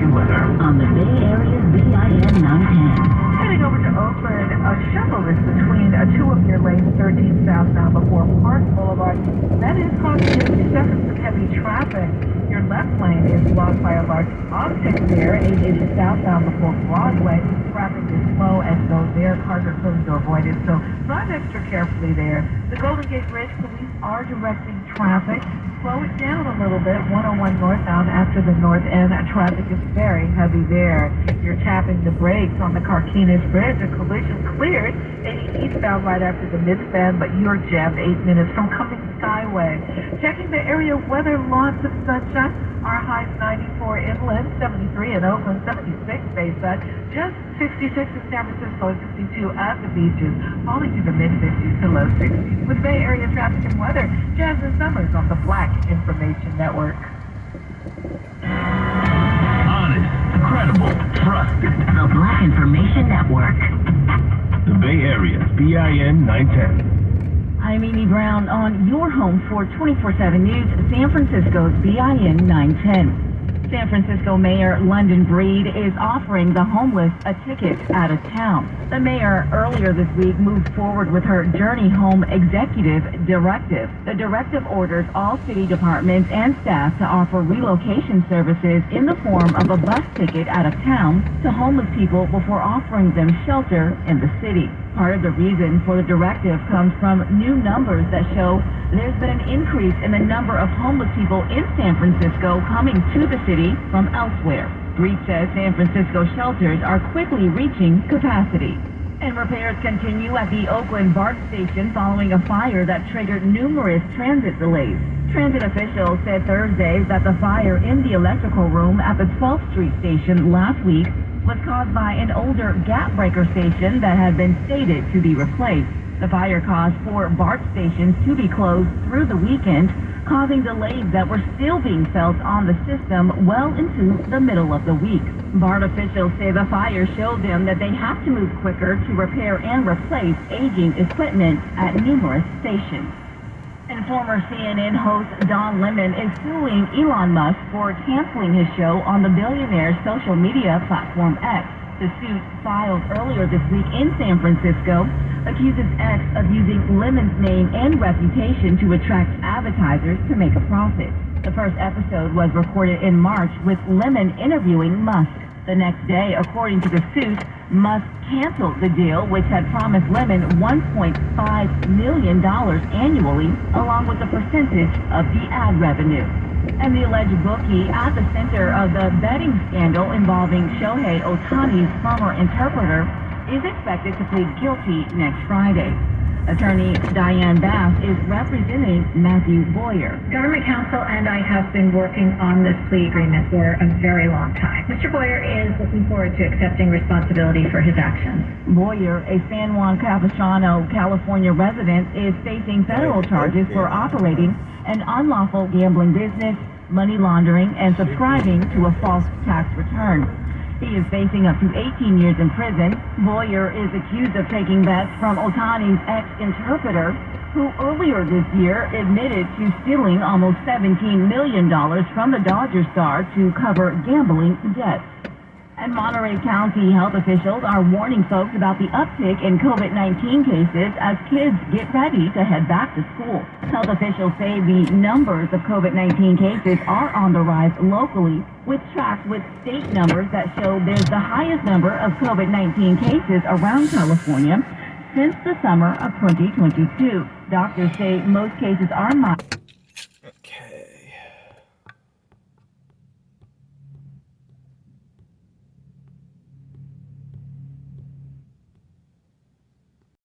weather on the Bay Area's BIN 910. Heading over to Oakland, a shuttle is between two of your lanes, 13 southbound before Park Boulevard. That is causing 50 seconds of heavy traffic. Your left lane is blocked by a large object there, 880 southbound before Broadway. Traffic is slow as though there. Cars are closed to avoid it, so drive extra carefully there. The Golden Gate Bridge police are directing traffic. Slow it down a little bit, 101 northbound after the north end. Traffic is very heavy there. You're tapping the brakes on the Carquinez Bridge. A collision cleared 80 eastbound right after the midspan, but you're jammed 8 minutes from Cummings Skyway. Checking the area weather, lots of sunshine. Our highs 94 inland, 73 in Oakland, 76 Bayside, just 66 in San Francisco, and 52 at the beaches, falling to the mid-50s to low 60s. With Bay Area traffic and weather, Jasmine Summers on the Black Information Network. Honest, credible, trusted. The Black Information Network. The Bay Area's BIN 910. I'm Amy Brown on your home for 24/7 News, San Francisco's BIN 910. San Francisco Mayor London Breed is offering the homeless a ticket out of town. The mayor earlier this week moved forward with her Journey Home Executive Directive. The directive orders all city departments and staff to offer relocation services in the form of a bus ticket out of town to homeless people before offering them shelter in the city. Part of the reason for the directive comes from new numbers that show there's been an increase in the number of homeless people in San Francisco coming to the city from elsewhere. Breed says San Francisco shelters are quickly reaching capacity. And repairs continue at the Oakland BART station following a fire that triggered numerous transit delays. Transit officials said Thursday that the fire in the electrical room at the 12th Street station last week was caused by an older gap breaker station that had been stated to be replaced. The fire caused 4 BART stations to be closed through the weekend, causing delays that were still being felt on the system well into the middle of the week. BART officials say the fire showed them that they have to move quicker to repair and replace aging equipment at numerous stations. And former CNN host Don Lemon is suing Elon Musk for canceling his show on the billionaire's social media platform X. The suit, filed earlier this week in San Francisco, accuses X of using Lemon's name and reputation to attract advertisers to make a profit. The first episode was recorded in March with Lemon interviewing Musk. The next day, according to the suit, Musk canceled the deal, which had promised Lemon $1.5 million annually, along with a percentage of the ad revenue. And the alleged bookie at the center of the betting scandal involving Shohei Ohtani's former interpreter is expected to plead guilty next Friday. Attorney Diane Bass is representing Matthew Boyer. Government counsel and I have been working on this plea agreement for a very long time. Mr. Boyer is looking forward to accepting responsibility for his actions. Boyer, a San Juan Capistrano, California resident, is facing federal charges for operating an unlawful gambling business, money laundering, and subscribing to a false tax return. He is facing up to 18 years in prison. Boyer is accused of taking bets from Ohtani's ex-interpreter, who earlier this year admitted to stealing almost $17 million from the Dodgers star to cover gambling debts. And Monterey County health officials are warning folks about the uptick in COVID-19 cases as kids get ready to head back to school. Health officials say the numbers of COVID-19 cases are on the rise locally, with tracks with state numbers that show there's the highest number of COVID-19 cases around California since the summer of 2022. Doctors say most cases are mild. Okay.